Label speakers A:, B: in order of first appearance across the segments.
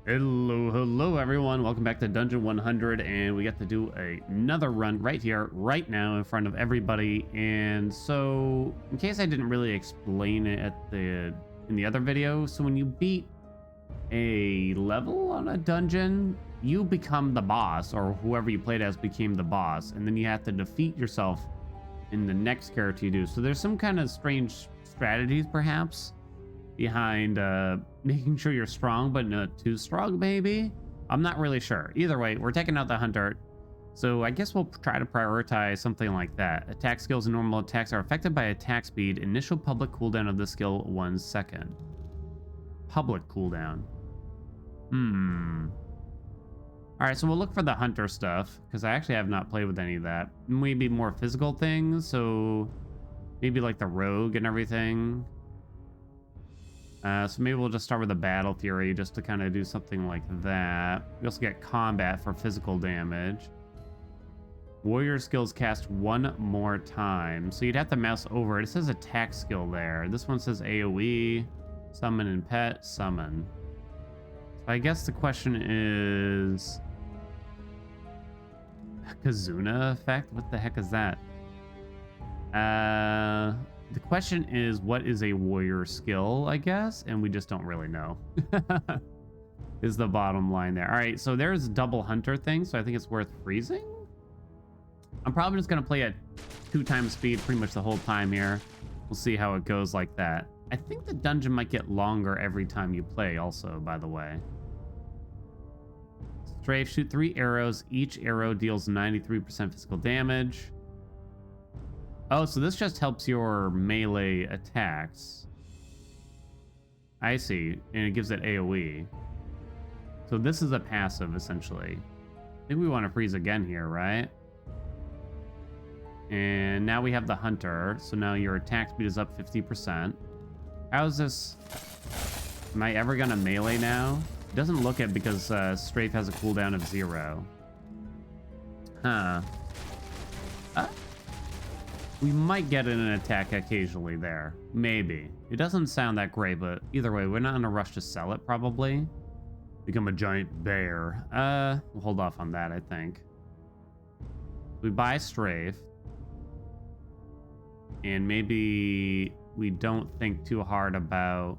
A: Hello everyone. Welcome back to Dungeon 100, and we get to do another run right here, right now, in front of everybody. And so, in case I didn't really explain it in the other video, so when you beat a level on a dungeon, you become the boss, or whoever you played as became the boss, and then you have to defeat yourself in the next character you do. So there's some kind of strange strategies, perhaps, behind making sure you're strong but not too strong, maybe. I'm not really sure. Either way, we're taking out the hunter, so I guess we'll try to prioritize something like that. Attack skills and normal attacks are affected by attack speed. Initial public cooldown of the skill 1 second. Public cooldown. All right, so we'll look for the hunter stuff, because I actually have not played with any of that. Maybe more physical things, so maybe like the rogue and everything. So maybe we'll just start with the battle fury just to kind of do something like that. We also get combat for physical damage. Warrior skills cast one more time. So you'd have to mouse over it. It says attack skill there. This one says AoE, summon and pet, summon. So I guess the question is... Kazuna effect? What the heck is that? The question is, what is a warrior skill, I guess? And we just don't really know. Is the bottom line there. All right, so there's double hunter thing, so I think it's worth freezing. I'm probably just going to play at 2x speed pretty much the whole time here. We'll see how it goes like that. I think the dungeon might get longer every time you play also, by the way. Strafe, shoot 3 arrows. Each arrow deals 93% physical damage. Oh, so this just helps your melee attacks. I see. And it gives it AoE. So this is a passive, essentially. I think we want to freeze again here, right? And now we have the hunter. So now your attack speed is up 50%. How's this? Am I ever going to melee now? It doesn't look it because Strafe has a cooldown of 0. Huh. We might get in an attack occasionally there. Maybe. It doesn't sound that great, but either way, we're not in a rush to sell it, probably. Become a giant bear. We'll hold off on that, I think. We buy Strafe. And maybe we don't think too hard about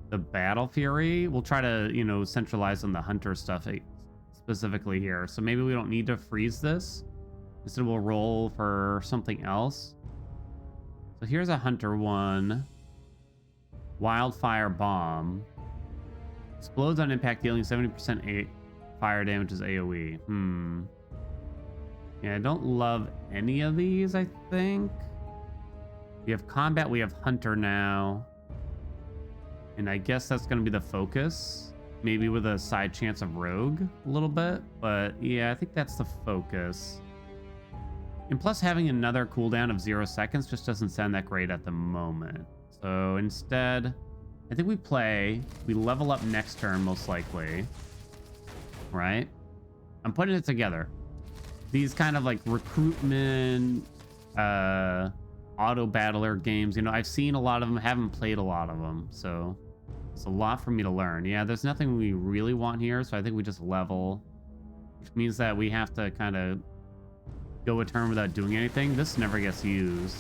A: the Battle Fury. We'll try to, you know, centralize on the hunter stuff specifically here. So maybe we don't need to freeze this. Instead, we'll roll for something else. So here's a hunter one. Wildfire bomb. Explodes on impact, dealing 70% fire damage as AoE. Yeah, I don't love any of these, I think. We have combat, we have hunter now. And I guess that's going to be the focus. Maybe with a side chance of rogue a little bit. But yeah, I think that's the focus. And plus, having another cooldown of 0 seconds just doesn't sound that great at the moment. So instead, I think we level up next turn, most likely. Right? I'm putting it together. These kind of like recruitment, Autobattler games, you know, I've seen a lot of them, haven't played a lot of them. So it's a lot for me to learn. Yeah, there's nothing we really want here. So I think we just level, which means that we have to kind of go a turn without doing anything. This never gets used,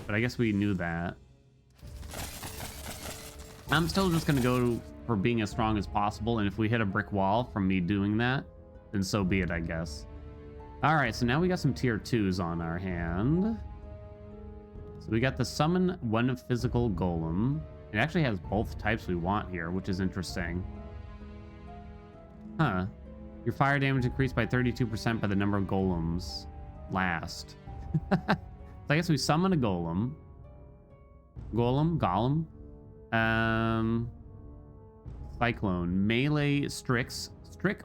A: but I guess we knew that. I'm still just gonna go for being as strong as possible, and if we hit a brick wall from me doing that, then so be it, I guess. All right, so now we got some tier 2s on our hand. So we got the summon 1 physical golem. It actually has both types we want here, which is interesting. Huh. Your fire damage increased by 32% by the number of golems last. So I guess we summon a golem. Golem. Cyclone. Melee strick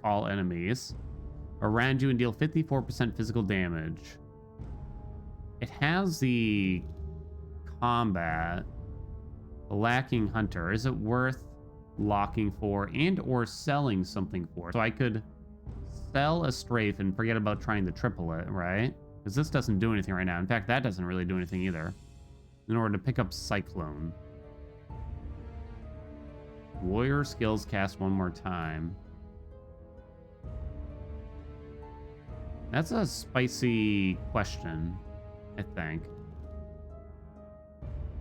A: all enemies around you and deal 54% physical damage. It has the combat. The lacking hunter. Is it worth locking for and or selling something for? So I could sell a strafe and forget about trying to triple it, right? Because this doesn't do anything right now. In fact, that doesn't really do anything either. In order to pick up Cyclone. Warrior skills cast one more time. That's a spicy question, I think.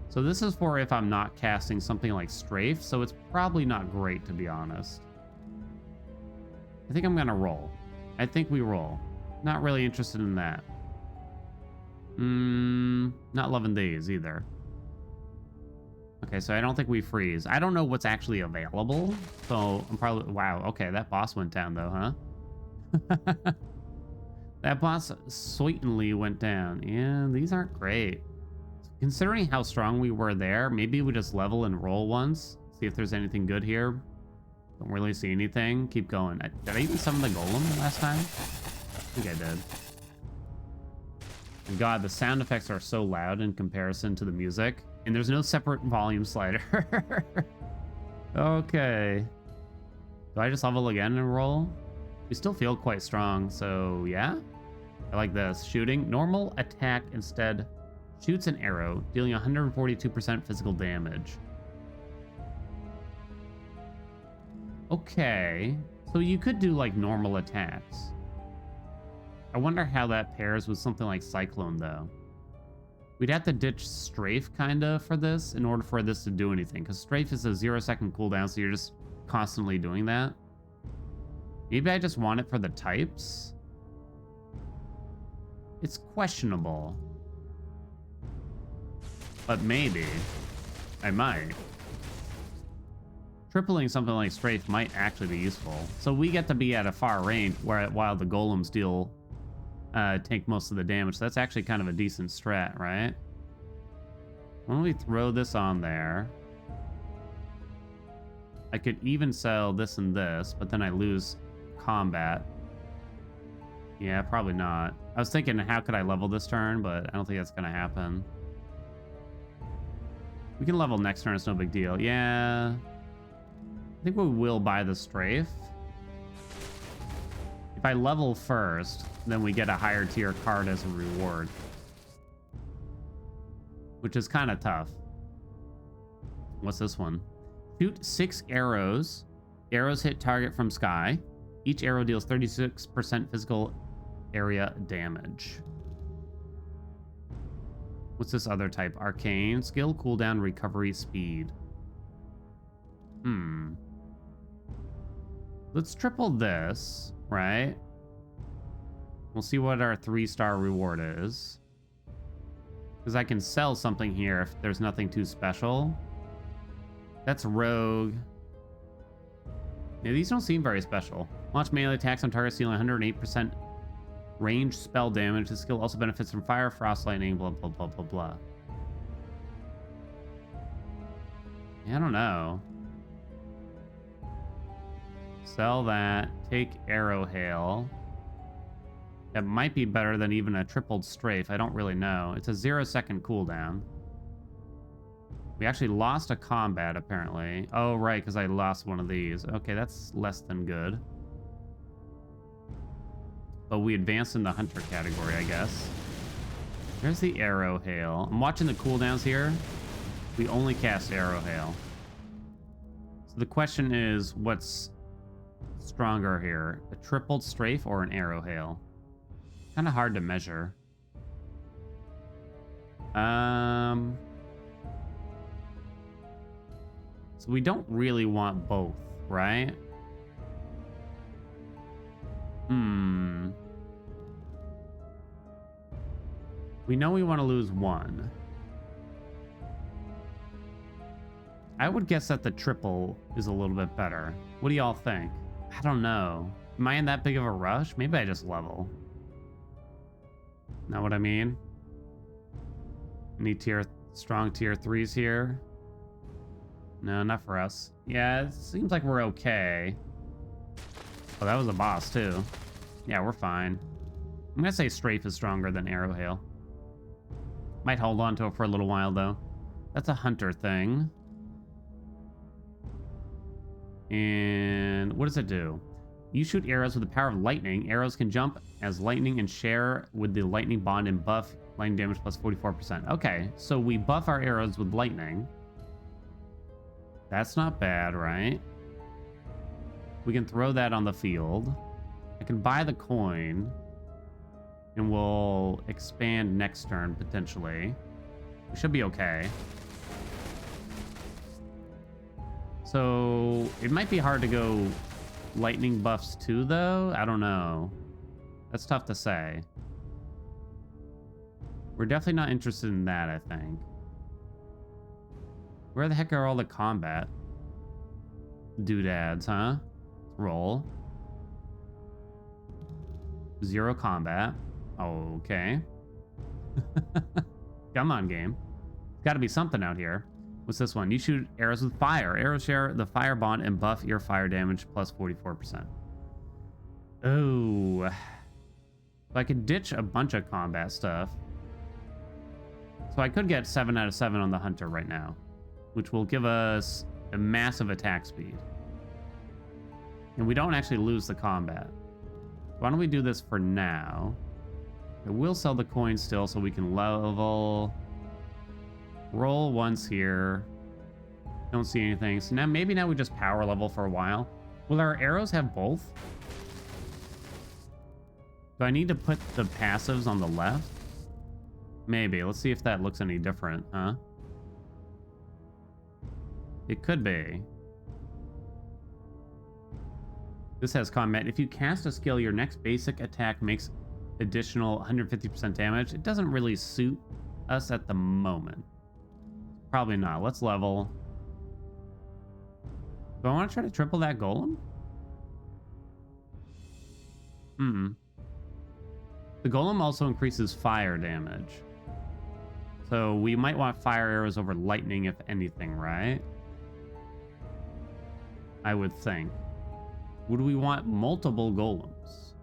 A: So this is for if I'm not casting something like Strafe, so it's probably not great, to be honest. I think I'm gonna roll. I think we roll. Not really interested in that. Not loving these either. Okay, so I don't think we freeze. I don't know what's actually available, so I'm probably... Wow, okay, that boss went down, though, huh? That boss certainly went down. Yeah, these aren't great. Considering how strong we were there, maybe we just level and roll once. See if there's anything good here. Don't really see anything. Keep going. Did I even summon the Golem last time? I think I did. And God, the sound effects are so loud in comparison to the music. And there's no separate volume slider. Okay. Do I just level again and roll? We still feel quite strong, so yeah. I like this. Shooting. Normal attack instead shoots an arrow, dealing 142% physical damage. Okay. So you could do like normal attacks. I wonder how that pairs with something like Cyclone, though. We'd have to ditch Strafe, kinda, for this in order for this to do anything, because Strafe is a 0-second cooldown, so you're just constantly doing that. Maybe I just want it for the types? It's questionable. But maybe. I might. Tripling something like Strafe might actually be useful. So we get to be at a far range while the golems deal take most of the damage. So that's actually kind of a decent strat, right? Why don't we throw this on there? I could even sell this and this, but then I lose combat. Yeah, probably not. I was thinking, how could I level this turn, but I don't think that's going to happen. We can level next turn, it's no big deal. Yeah. I think we will buy the Strafe. If I level first, then we get a higher tier card as a reward. Which is kind of tough. What's this one? Shoot 6 arrows. Arrows hit target from sky. Each arrow deals 36% physical area damage. What's this other type? Arcane. Skill, cooldown, recovery, speed. Let's triple this, right? We'll see what our 3-star reward is. Because I can sell something here if there's nothing too special. That's Rogue. Yeah, these don't seem very special. Launch melee attacks on targets dealing 108% range spell damage. This skill also benefits from fire, frost, lightning, blah, blah, blah, blah, blah. Yeah, I don't know. Sell that. Take Arrow Hail. That might be better than even a tripled Strafe. I don't really know. It's a 0-second cooldown. We actually lost a combat, apparently. Oh, right, because I lost one of these. Okay, that's less than good. But we advanced in the Hunter category, I guess. There's the Arrow Hail. I'm watching the cooldowns here. We only cast Arrow Hail. So the question is, what's stronger here? A tripled Strafe or an Arrow Hail? Kind of hard to measure. So we don't really want both, right? We know we want to lose one. I would guess that the triple is a little bit better. What do y'all think? I don't know. Am I in that big of a rush? Maybe I just level. Know what I mean? Any strong tier 3s here? No, not for us. Yeah, it seems like we're okay. Oh, that was a boss too. Yeah, we're fine. I'm gonna say Strafe is stronger than Arrow Hail. Might hold on to it for a little while though. That's a Hunter thing. And what does it do? You shoot arrows with the power of lightning. Arrows can jump as lightning and share with the lightning bond and buff lightning damage plus 44%. Okay, so we buff our arrows with lightning. That's not bad, right? We can throw that on the field. I can buy the coin. And we'll expand next turn, potentially. We should be okay. So, it might be hard to go lightning buffs too, though. I don't know. That's tough to say. We're definitely not interested in that, I think. Where the heck are all the combat doodads, huh? Let's roll. 0 combat. Okay. Come on, game. There's got to be something out here. What's this one? You shoot arrows with fire. Arrows share the fire bond and buff your fire damage plus 44%. Oh. So I could ditch a bunch of combat stuff. So I could get 7 out of 7 on the hunter right now, which will give us a massive attack speed. And we don't actually lose the combat. Why don't we do this for now? I will sell the coin still so we can level. Roll once here. Don't see anything. So now maybe we just power level for a while. Will our arrows have both? Do I need to put the passives on the left? Maybe. Let's see if that looks any different, huh? It could be. This has combat. If you cast a skill, your next basic attack makes additional 150% damage. It doesn't really suit us at the moment. Probably not. Let's level. Do I want to try to triple that golem? The golem also increases fire damage. So we might want fire arrows over lightning if anything, right? I would think. Would we want multiple golems?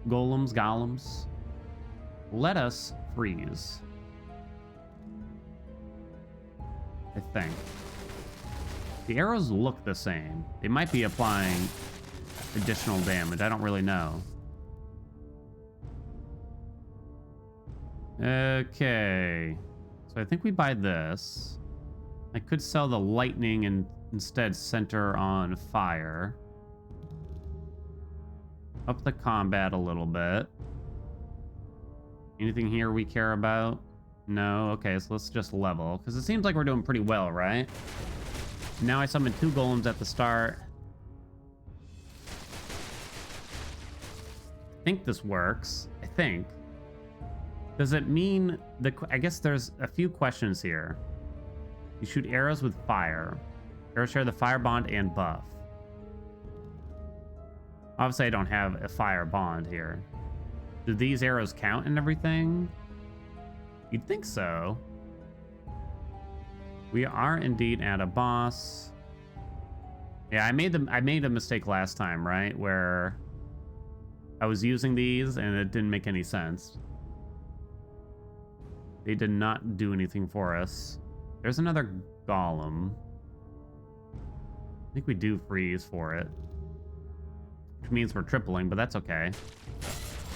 A: Golems. Let us freeze. I think. The arrows look the same. They might be applying additional damage. I don't really know. Okay. So I think we buy this. I could sell the lightning and instead center on fire. Up the combat a little bit. Anything here we care about? No? Okay, so let's just level. Because it seems like we're doing pretty well, right? Now I summon 2 golems at the start. I think this works. I think. Does it mean... I guess there's a few questions here. You shoot arrows with fire. Arrows share the fire bond and buff. Obviously, I don't have a fire bond here. Do these arrows count and everything? You'd think so. We are indeed at a boss. Yeah, I made a mistake last time, right? Where I was using these and it didn't make any sense. They did not do anything for us. There's another golem. I think we do freeze for it. Which means we're tripling, but that's okay.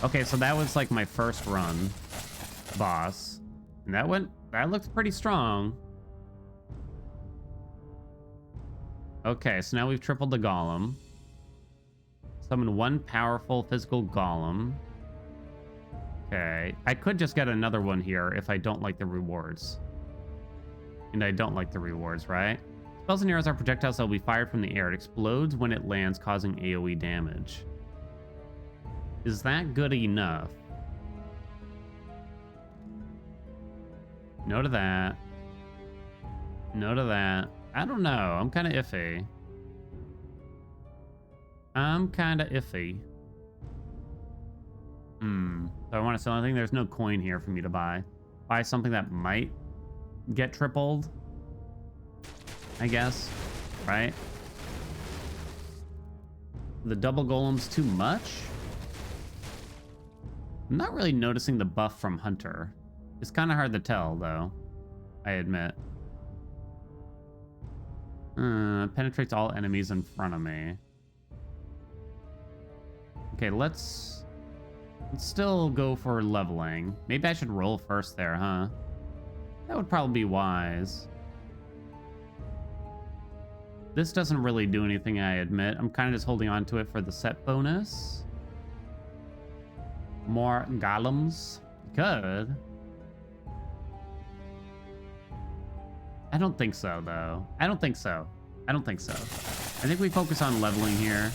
A: Okay, so that was like my first run boss. And that looked pretty strong. Okay, so now we've tripled the golem. Summon 1 powerful physical golem. Okay, I could just get another one here if I don't like the rewards. And I don't like the rewards, right? Spells and arrows are projectiles that will be fired from the air. It explodes when it lands, causing AoE damage. Is that good enough? No to that. No to that. I don't know. I'm kind of iffy. Do I want to sell anything? There's no coin here for me to buy. Buy something that might get tripled, I guess, right? The double golem's too much? I'm not really noticing the buff from Hunter. It's kind of hard to tell, though, I admit. Penetrates all enemies in front of me. Okay, let's still go for leveling. Maybe I should roll first there, huh? That would probably be wise. This doesn't really do anything, I admit. I'm kind of just holding on to it for the set bonus. More golems. Good. I don't think so, though. I don't think so. I don't think so. I think we focus on leveling here.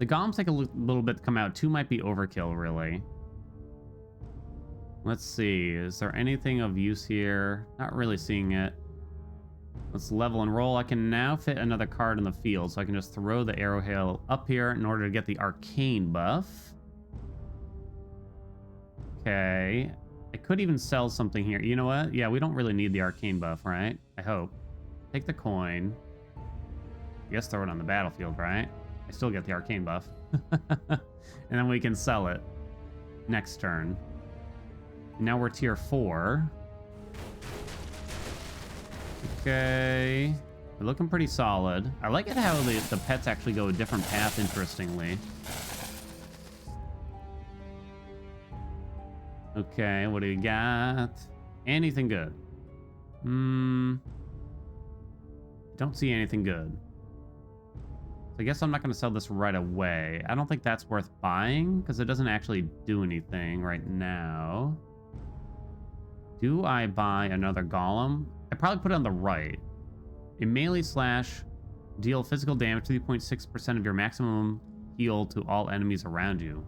A: The golems take a little bit to come out. 2 might be overkill, really. Let's see. Is there anything of use here? Not really seeing it. Let's level and roll. I can now fit another card in the field, so I can just throw the arrow hail up here in order to get the arcane buff. Okay. I could even sell something here. You know what? Yeah, we don't really need the arcane buff, right? I hope. Take the coin. I guess throw it on the battlefield, right? I still get the arcane buff. And then we can sell it next turn. Now we're tier 4. Okay. We're looking pretty solid. I like it how the pets actually go a different path, interestingly. Okay, what do you got? Anything good? Don't see anything good. So I guess I'm not going to sell this right away. I don't think that's worth buying because it doesn't actually do anything right now. Do I buy another golem? I probably put it on the right. A melee slash deal physical damage 3.6% of your maximum heal to all enemies around you.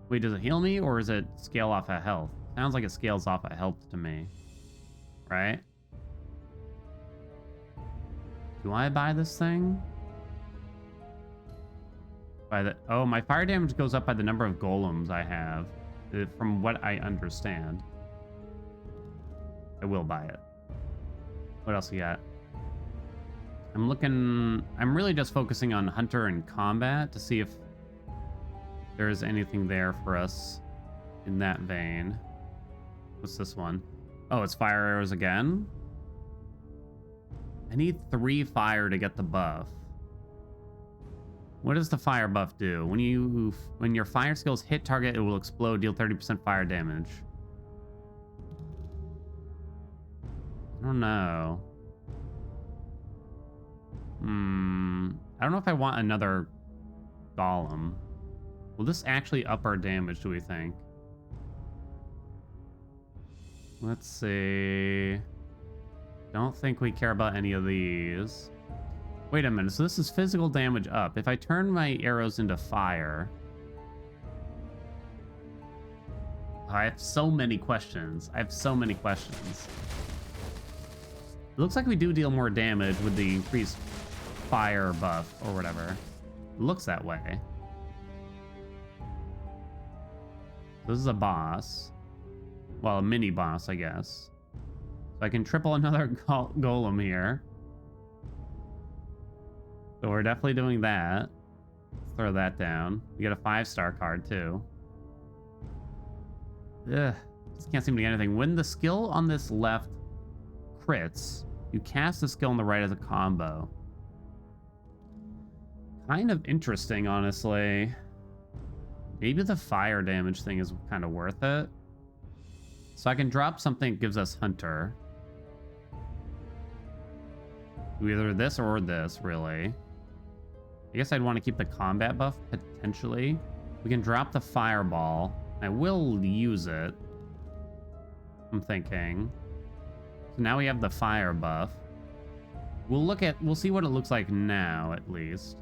A: Wait, does it heal me or is it scale off of health? Sounds like it scales off of health to me. Right? Do I buy this thing? Oh, my fire damage goes up by the number of golems I have. From what I understand. I will buy it. What else you got? I'm really just focusing on Hunter and combat to see if there's anything there for us in that vein. What's this one? Oh, it's fire arrows again? I need 3 fire to get the buff. What does the fire buff do? When your fire skills hit target, it will explode, deal 30% fire damage. I don't know. I don't know if I want another golem. Will this actually up our damage, do we think? Let's see. Don't think we care about any of these. Wait a minute, so this is physical damage up. If I turn my arrows into fire... I have so many questions. It looks like we do deal more damage with the increased fire buff or whatever. It looks that way. This is a boss. Well, a mini boss, I guess. So I can triple another golem here. So we're definitely doing that. Let's throw that down. We get a 5-star card too. Ugh. Just can't seem to get anything. When the skill on this left crits, you cast the skill on the right as a combo. Kind of interesting, honestly. Maybe the fire damage thing is kind of worth it. So I can drop something that gives us Hunter. Either this or this, really. I guess I'd want to keep the combat buff, potentially. We can drop the fireball. I will use it. I'm thinking. So now we have the fire buff. We'll see what it looks like now, at least.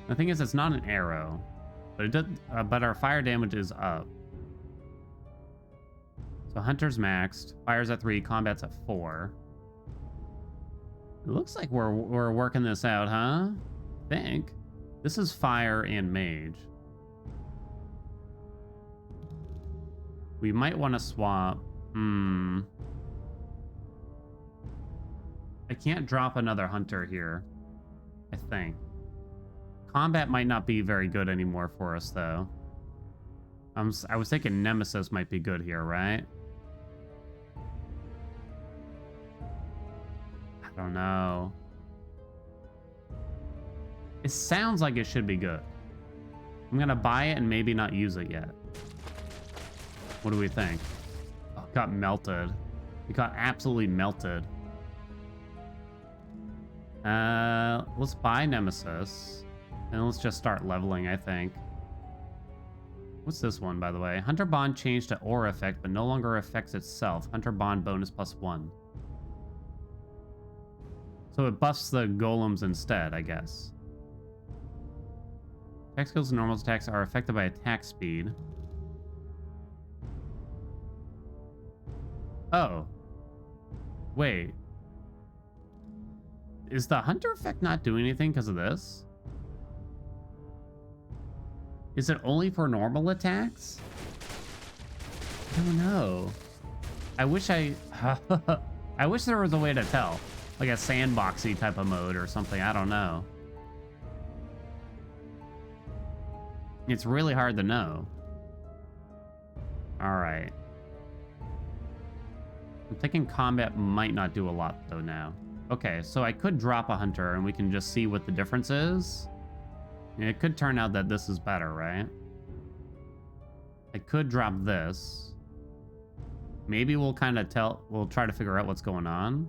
A: The thing is, it's not an arrow. But it does, but our fire damage is up. So Hunter's maxed, fire's at 3, combat's at 4. It looks like we're working this out, huh? I think. This is fire and mage. We might want to swap. I can't drop another Hunter here, I think. Combat might not be very good anymore for us, though. I was thinking Nemesis might be good here, right? I don't know. It sounds like it should be good. I'm gonna buy it and maybe not use it yet. What do we think? Oh, got melted. It got absolutely melted. Let's buy Nemesis. And let's just start leveling, I think. What's this one, by the way? Hunter Bond changed to aura effect, but no longer affects itself. Hunter Bond bonus +1. So it buffs the golems instead, I guess. Attack skills and normal attacks are affected by attack speed. Oh. Wait. Is the hunter effect not doing anything because of this? Is it only for normal attacks? I don't know. I wish I wish there was a way to tell. Like a sandboxy type of mode or something. I don't know. It's really hard to know. All right. I'm thinking combat might not do a lot though now. Okay, so I could drop a hunter and we can just see what the difference is. It could turn out that this is better, right? I could drop this. Maybe we'll kind of we'll try to figure out what's going on.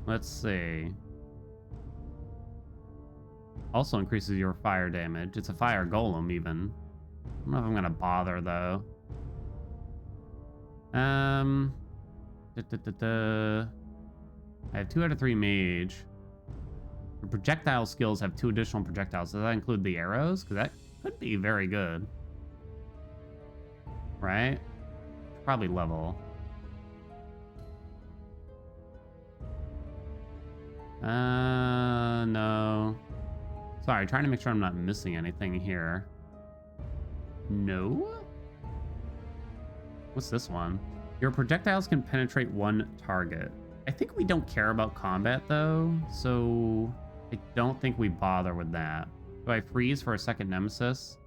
A: Let's see. Also increases your fire damage. It's a fire golem even. I don't know if I'm gonna bother though. I have 2 out of 3 mage. The projectile skills have 2 additional projectiles. Does that include the arrows? Because that could be very good. Right? Probably level. No. Sorry, trying to make sure I'm not missing anything here. No? What's this one? Your projectiles can penetrate 1 target. I think we don't care about combat though, so I don't think we bother with that. Do I freeze for a second nemesis?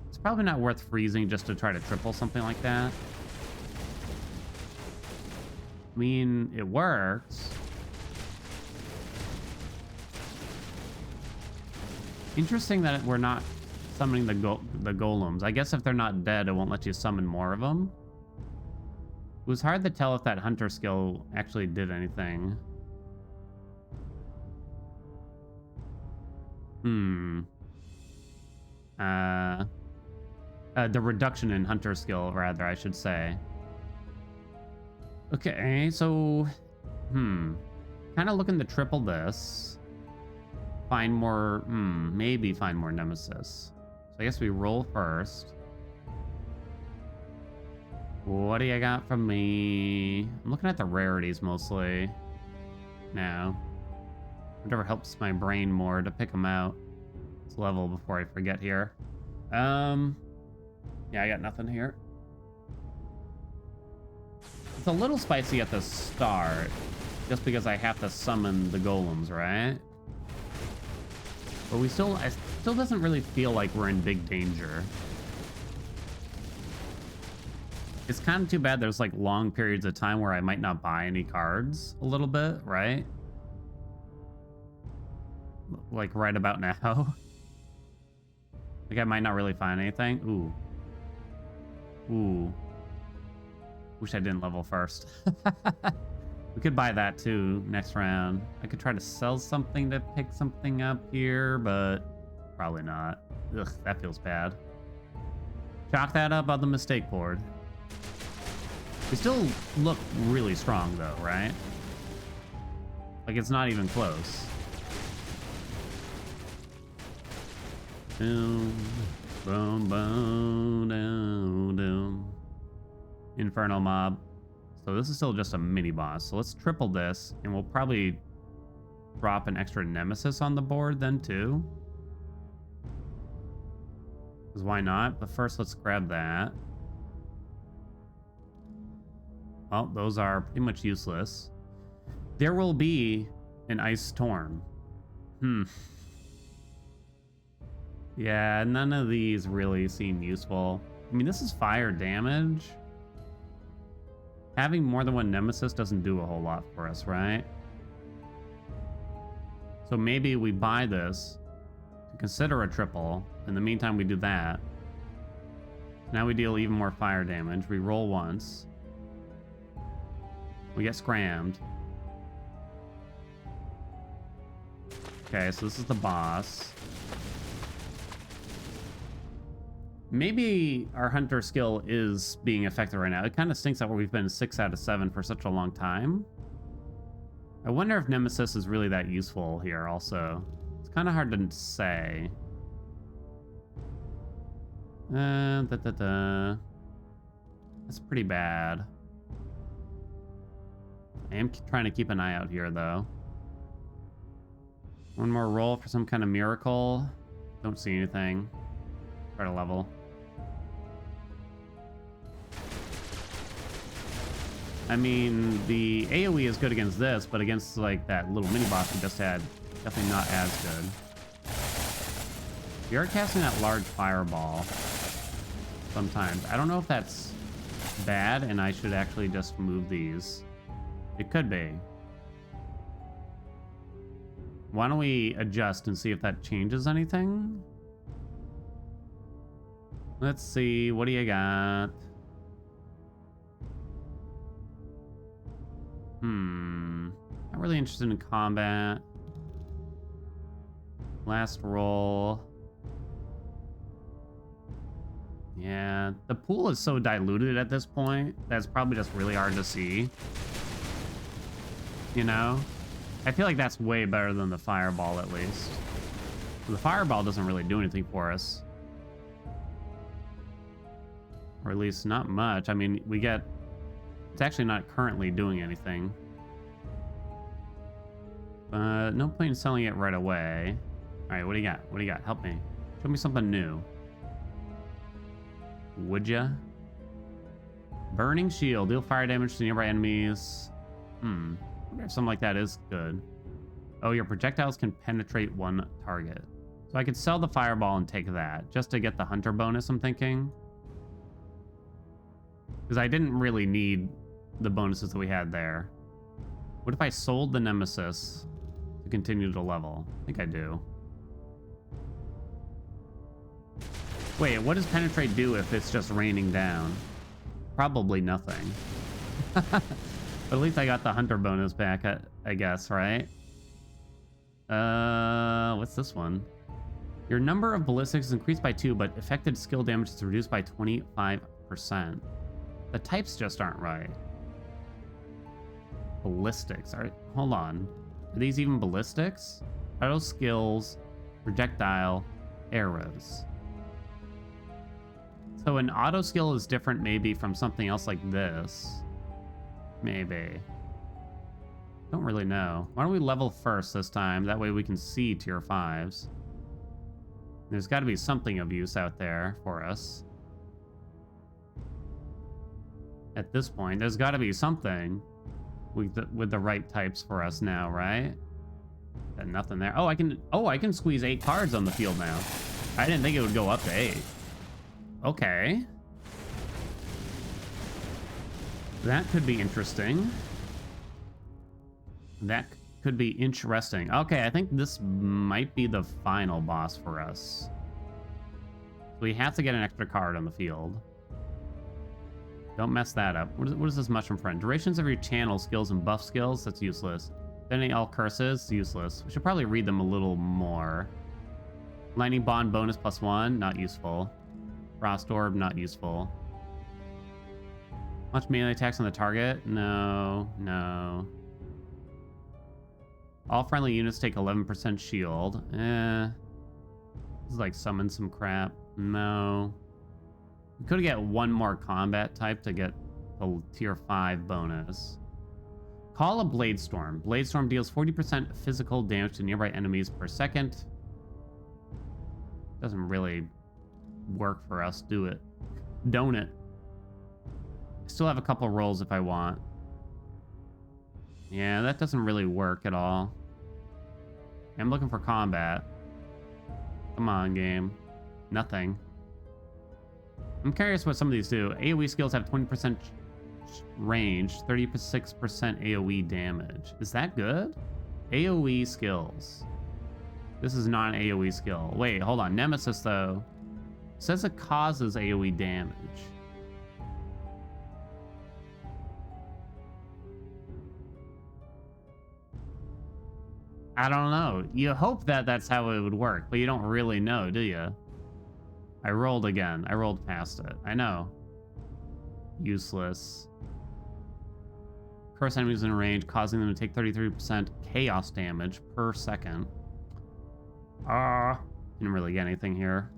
A: It's probably not worth freezing just to try to triple something like that. I mean, it works. Interesting that we're not summoning the golems. I guess if they're not dead, it won't let you summon more of them. It was hard to tell if that hunter skill actually did anything. The reduction in hunter skill, rather, I should say. Okay, so... kind of looking to triple this. Find more... maybe find more nemesis. So I guess we roll first. What do you got from me? I'm looking at the rarities mostly now. Whatever helps my brain more to pick them out. Let's level before I forget here. Yeah, I got nothing here. It's a little spicy at the start, just because I have to summon the golems, right? But it still doesn't really feel like we're in big danger. It's kind of too bad there's like long periods of time where I might not buy any cards a little bit, right? Like right about now. Like I might not really find anything. Ooh. Wish I didn't level first. We could buy that too next round. I could try to sell something to pick something up here, but probably not. Ugh, that feels bad. Chalk that up on the mistake board. We still look really strong though, right? Like it's not even close. Boom, boom, boom, down, down. Inferno mob. So this is still just a mini boss. So let's triple this, and we'll probably drop an extra nemesis on the board then too. Because why not? But first, let's grab that. Well, those are pretty much useless. There will be an ice storm. Yeah, none of these really seem useful. I mean, this is fire damage. Having more than one nemesis doesn't do a whole lot for us, right? So maybe we buy this to consider a triple. In the meantime, we do that. Now we deal even more fire damage. We roll once. We get scrammed. Okay, so this is the boss. Maybe our hunter skill is being affected right now. It kind of stinks that we've been 6 out of 7 for such a long time. I wonder if Nemesis is really that useful here also. It's kind of hard to say. That's pretty bad. I am trying to keep an eye out here, though. One more roll for some kind of miracle. Don't see anything. Try to level. I mean, the AoE is good against this, but against, like, that little mini-boss we just had, definitely not as good. We are casting that large fireball sometimes. I don't know if that's bad, and I should actually just move these. It could be. Why don't we adjust and see if that changes anything? Let's see. What do you got? Not really interested in combat. Last roll. Yeah, the pool is so diluted at this point that's probably just really hard to see. You know? I feel like that's way better than the fireball, at least. The fireball doesn't really do anything for us. Or at least not much. I mean, we get... It's actually not currently doing anything. No point in selling it right away. Alright, what do you got? What do you got? Help me. Show me something new. Would ya? Burning shield. Deal fire damage to nearby enemies. I wonder if something like that is good. Oh, your projectiles can penetrate one target. So I could sell the fireball and take that, just to get the hunter bonus, I'm thinking. Because I didn't really need the bonuses that we had there. What if I sold the Nemesis to continue to level? I think I do. Wait, what does penetrate do if it's just raining down? Probably nothing. But at least I got the hunter bonus back, I guess, right? What's this one? Your number of ballistics is increased by 2, but affected skill damage is reduced by 25%. The types just aren't right. Ballistics. Hold on. Are these even ballistics? Auto skills, projectile, arrows. So an auto skill is different maybe from something else like this. Maybe. Don't really know. Why don't we level first this time? That way we can see tier 5s. There's got to be something of use out there for us. At this point, there's got to be something with the right types for us now, right? Got nothing there. Oh, I can squeeze 8 cards on the field now. I didn't think it would go up to 8. Okay. That could be interesting. That could be interesting. Okay, I think this might be the final boss for us. We have to get an extra card on the field. Don't mess that up. What is this mushroom friend? Durations of your channel skills and buff skills? That's useless. Then all curses? Useless. We should probably read them a little more. Lightning bond bonus +1? Not useful. Frost orb? Not useful. Much melee attacks on the target? No. No. All friendly units take 11% shield. This is like summon some crap. No. We could get one more combat type to get the tier 5 bonus. Call a Bladestorm. Bladestorm deals 40% physical damage to nearby enemies per second. Doesn't really work for us, do it? Don't it? I still have a couple rolls if I want. Yeah, that doesn't really work at all. I'm looking for combat. Come on, game. Nothing. I'm curious what some of these do. AoE skills have 20% range, 36% AoE damage. Is that good? AoE skills. This is not an AoE skill. Wait, hold on. Nemesis, though, says it causes AoE damage. I don't know. You hope that that's how it would work, but you don't really know, do you? I rolled again. I rolled past it. I know. Useless. Curse enemies in range, causing them to take 33% chaos damage per second. Didn't really get anything here.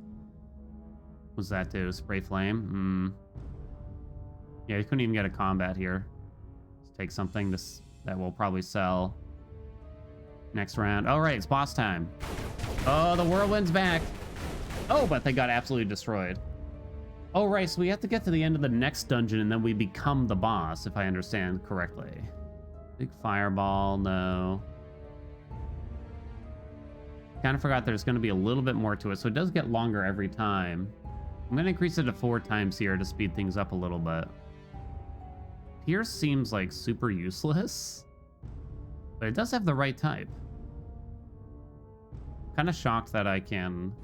A: What's that do? Spray flame? Yeah, you couldn't even get a combat here. Let's take something that will probably sell. Next round. Oh, right, it's boss time. Oh, the whirlwind's back. Oh, but they got absolutely destroyed. Oh, right, so we have to get to the end of the next dungeon and then we become the boss, if I understand correctly. Big fireball, no. Kind of forgot there's going to be a little bit more to it, so it does get longer every time. I'm going to increase it to 4 times here to speed things up a little bit. Pierce seems like super useless, but it does have the right type. Kind of shocked that I can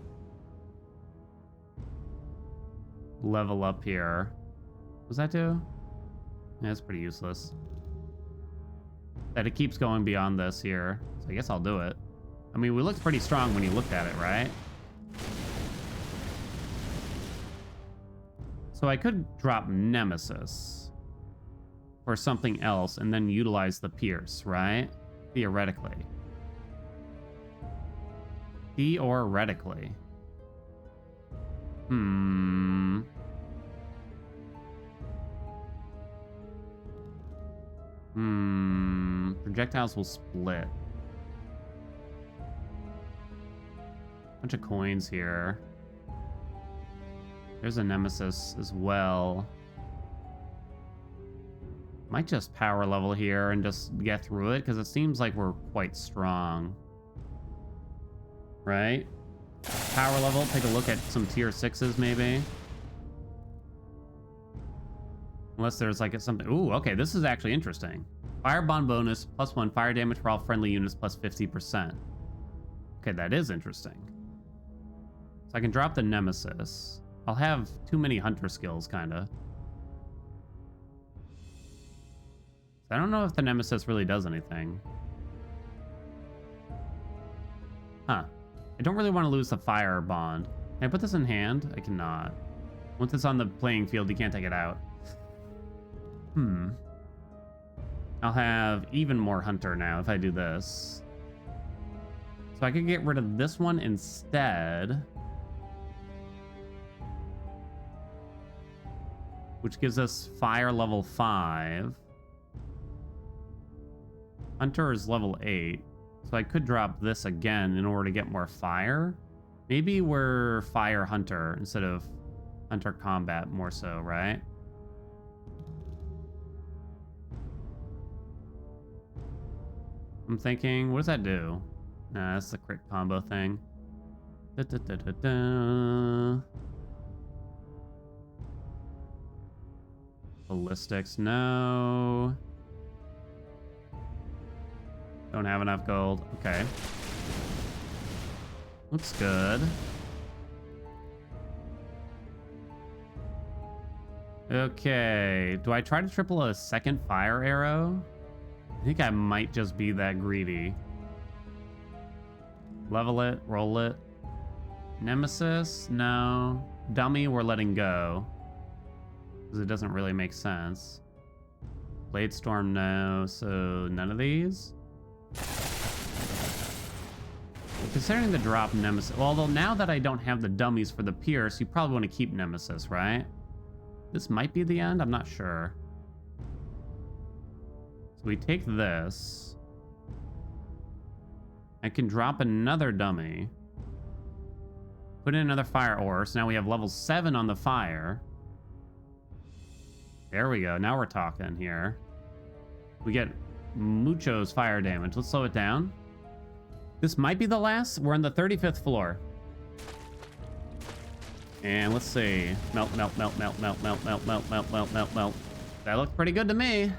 A: level up here. What does that do? Yeah, it's pretty useless. That it keeps going beyond this here, so I guess I'll do it. I mean, we looked pretty strong when you looked at it, right? So I could drop Nemesis or something else and then utilize the Pierce, right? Theoretically. Theoretically. Projectiles will split. Bunch of coins here. There's a Nemesis as well. Might just power level here and just get through it, because it seems like we're quite strong. Right? Power level, take a look at some tier 6s maybe. Unless there's like something. Ooh, okay, this is actually interesting. Fire bond bonus, +1 fire damage for all friendly units, plus 50%. Okay, that is interesting. So I can drop the Nemesis. I'll have too many hunter skills, kinda. I don't know if the Nemesis really does anything. Huh. I don't really want to lose the fire bond. Can I put this in hand? I cannot. Once it's on the playing field, you can't take it out. I'll have even more hunter now if I do this. So I could get rid of this one instead. Which gives us fire level 5. Hunter is level 8. So I could drop this again in order to get more fire. Maybe we're fire hunter instead of hunter combat more so, right? I'm thinking, what does that do? Nah, that's the crit combo thing. Ballistics, no. Don't have enough gold. Okay. Looks good. Okay. Do I try to triple a second fire arrow? I think I might just be that greedy. Level it, roll it. Nemesis? No. Dummy, we're letting go. Because it doesn't really make sense. Blade Storm, no. So none of these? Considering the drop Nemesis, well, although now that I don't have the dummies for the Pierce, you probably want to keep Nemesis, right? This might be the end, I'm not sure. So we take this. I can drop another dummy. Put in another fire ore, so now we have level 7 on the fire. There we go, now we're talking here. We get muchos fire damage. Let's slow it down. This might be the last. We're on the 35th floor. And let's see. Melt, melt, melt, melt, melt, melt, melt, melt, melt, melt, melt, melt. That looked pretty good to me.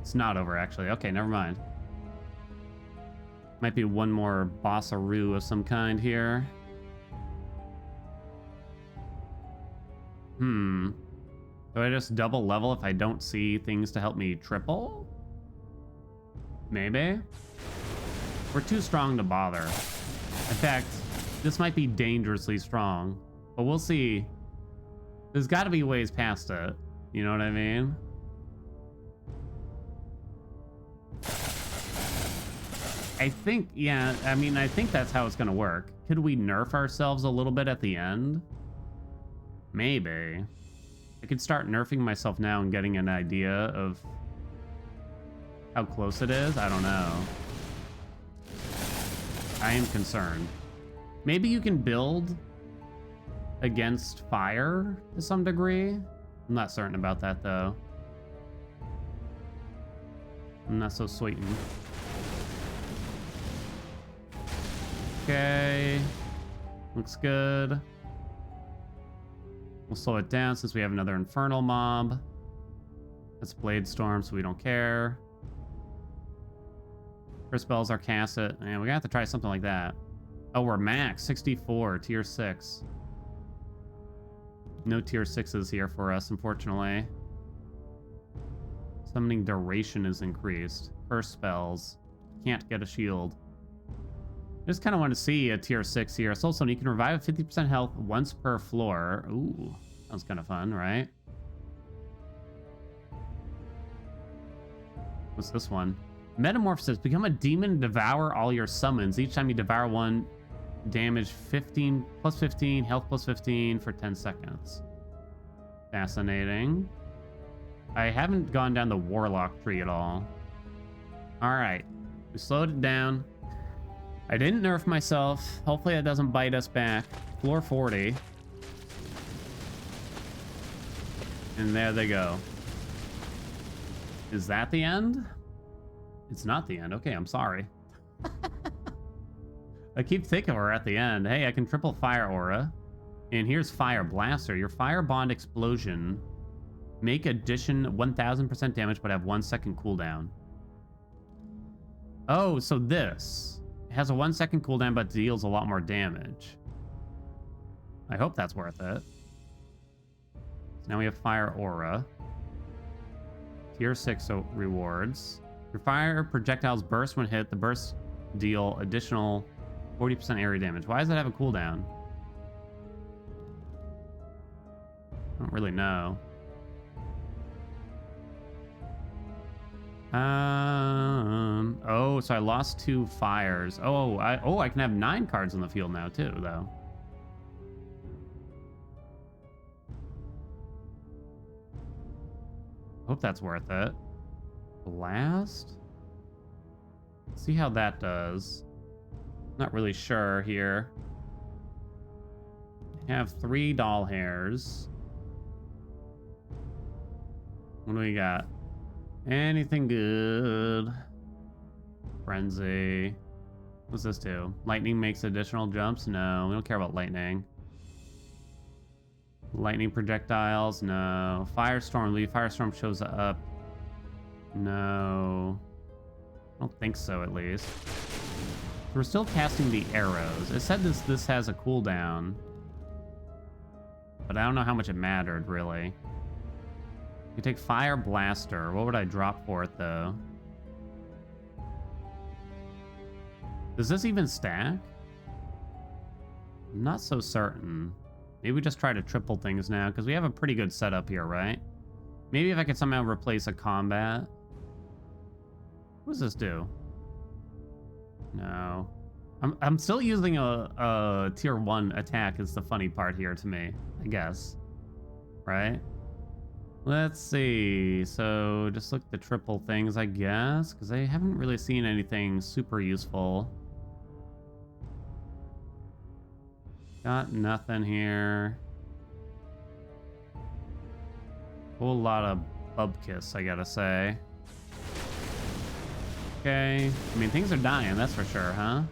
A: It's not over, actually. Okay, never mind. Might be one more bossaroo of some kind here. Do I just double level if I don't see things to help me triple? Maybe. We're too strong to bother. In fact, this might be dangerously strong, but we'll see. There's got to be ways past it. You know what I mean? I think, yeah, I mean, I think that's how it's going to work. Could we nerf ourselves a little bit at the end? Maybe. I could start nerfing myself now and getting an idea of how close it is. I don't know. I am concerned. Maybe you can build against fire to some degree. I'm not certain about that, though. I'm not so certain. Okay. Looks good. We'll slow it down since we have another infernal mob. That's Blade Storm, so we don't care. First spells are cast it. Man, we're gonna have to try something like that. Oh, we're max 64, tier 6. No tier 6s here for us, unfortunately. Summoning duration is increased. First spells. Can't get a shield. I just kind of want to see a tier 6 here. Soul Stone, you can revive 50% health once per floor. Ooh, sounds kind of fun, right? What's this one? Metamorphosis. Become a demon and devour all your summons. Each time you devour one, damage 15 plus 15, health plus 15 for 10 seconds. Fascinating. I haven't gone down the Warlock tree at all. All right. We slowed it down. I didn't nerf myself. Hopefully that doesn't bite us back. Floor 40. And there they go. Is that the end? It's not the end. Okay, I'm sorry. I keep thinking we're at the end. Hey, I can triple fire aura. And here's Fire Blaster. Your fire bond explosion. Make addition 1000% damage, but have 1 second cooldown. Oh, so this. It has a 1 second cooldown, but deals a lot more damage. I hope that's worth it. So now we have Fire Aura. Tier 6 rewards. Your fire projectiles burst when hit. The bursts deal additional 40% area damage. Why does it have a cooldown? I don't really know. Oh, so I lost 2 fires. Oh, I can have 9 cards on the field now too, though. Hope that's worth it. Blast? See how that does. Not really sure here. Have 3 doll hairs. What do we got? Anything good? Frenzy. What's this do? Lightning makes additional jumps? No, we don't care about lightning. Lightning projectiles? No. Firestorm. Leave Firestorm shows up. No. I don't think so, at least. We're still casting the arrows. It said this has a cooldown. But I don't know how much it mattered, really. You take Fire Blaster. What would I drop for it, though? Does this even stack? I'm not so certain. Maybe we just try to triple things now, because we have a pretty good setup here, right? Maybe if I could somehow replace a combat. What does this do? No. I'm still using a tier 1 attack is the funny part here to me, I guess. Right? Let's see. So just look at the triple things, I guess, because I haven't really seen anything super useful. Got nothing here. Whole lot of bubkiss, I gotta say. Okay. I mean, things are dying, that's for sure, huh?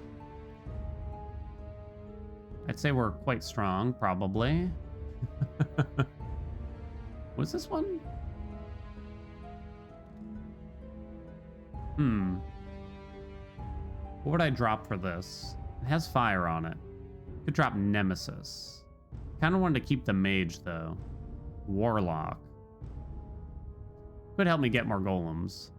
A: I'd say we're quite strong, probably. What's this one? What would I drop for this? It has fire on it. Could drop Nemesis. Kind of wanted to keep the mage, though. Warlock. Could help me get more golems.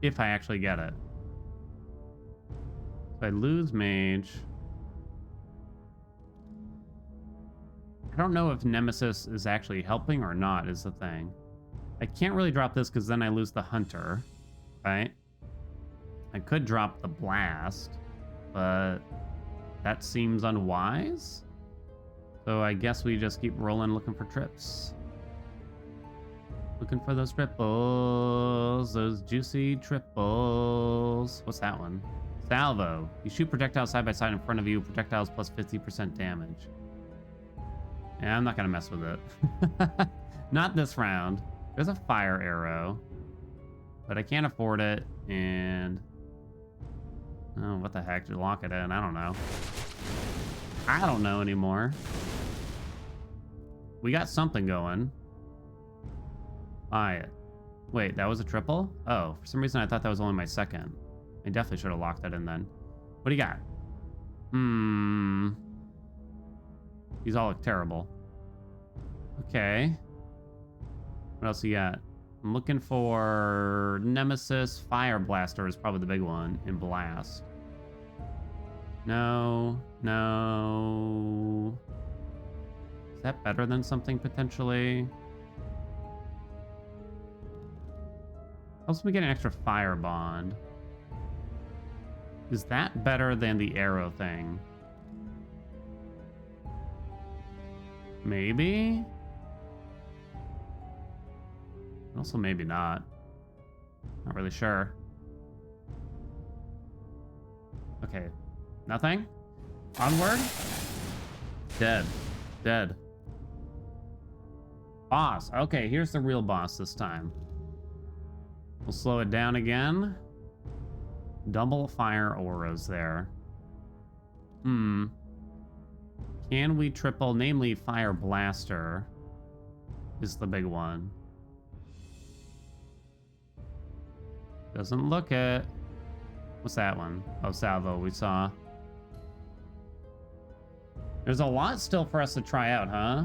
A: If I actually get it. So I lose mage. I don't know if Nemesis is actually helping or not is the thing. I can't really drop this because then I lose the hunter, right? I could drop the blast, but that seems unwise. So I guess we just keep rolling looking for trips. Looking for those triples, those juicy triples. What's that one? Salvo. You shoot projectiles side by side in front of you. Projectiles plus 50% damage. Yeah, I'm not gonna mess with it. Not this round. There's a fire arrow, but I can't afford it. And oh, what the heck? Just lock it in. I don't know. I don't know anymore. We got something going. Buy it. Wait, that was a triple? Oh, for some reason I thought that was only my second. I definitely should have locked that in then. What do you got? These all look terrible. Okay. What else you got? I'm looking for Nemesis. Fire Blaster is probably the big one in Blast. No. Is that better than something potentially? Helps me get an extra fire bond. Is that better than the arrow thing? Maybe? Also, maybe not. Not really sure. Okay. Nothing? Onward? Dead. Dead. Boss. Okay, here's the real boss this time. We'll slow it down again. Double fire auras there. Can we triple? Namely, Fire Blaster is the big one. Doesn't look it. What's that one? Oh, Salvo, we saw. There's a lot still for us to try out, huh?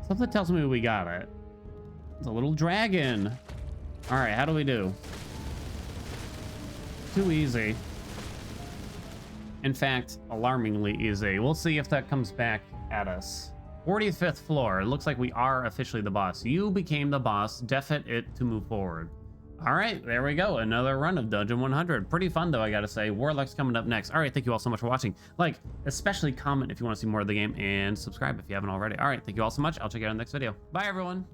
A: Something tells me we got it. It's a little dragon. All right, how do we do? Too easy. In fact, alarmingly easy. We'll see if that comes back at us. 45th floor. It looks like we are officially the boss. You became the boss. Defeat it to move forward. All right, there we go. Another run of Dungeon 100. Pretty fun, though, I gotta say. Warlock's coming up next. All right, thank you all so much for watching. Like, especially comment if you want to see more of the game, and subscribe if you haven't already. All right, thank you all so much. I'll check you out in the next video. Bye, everyone.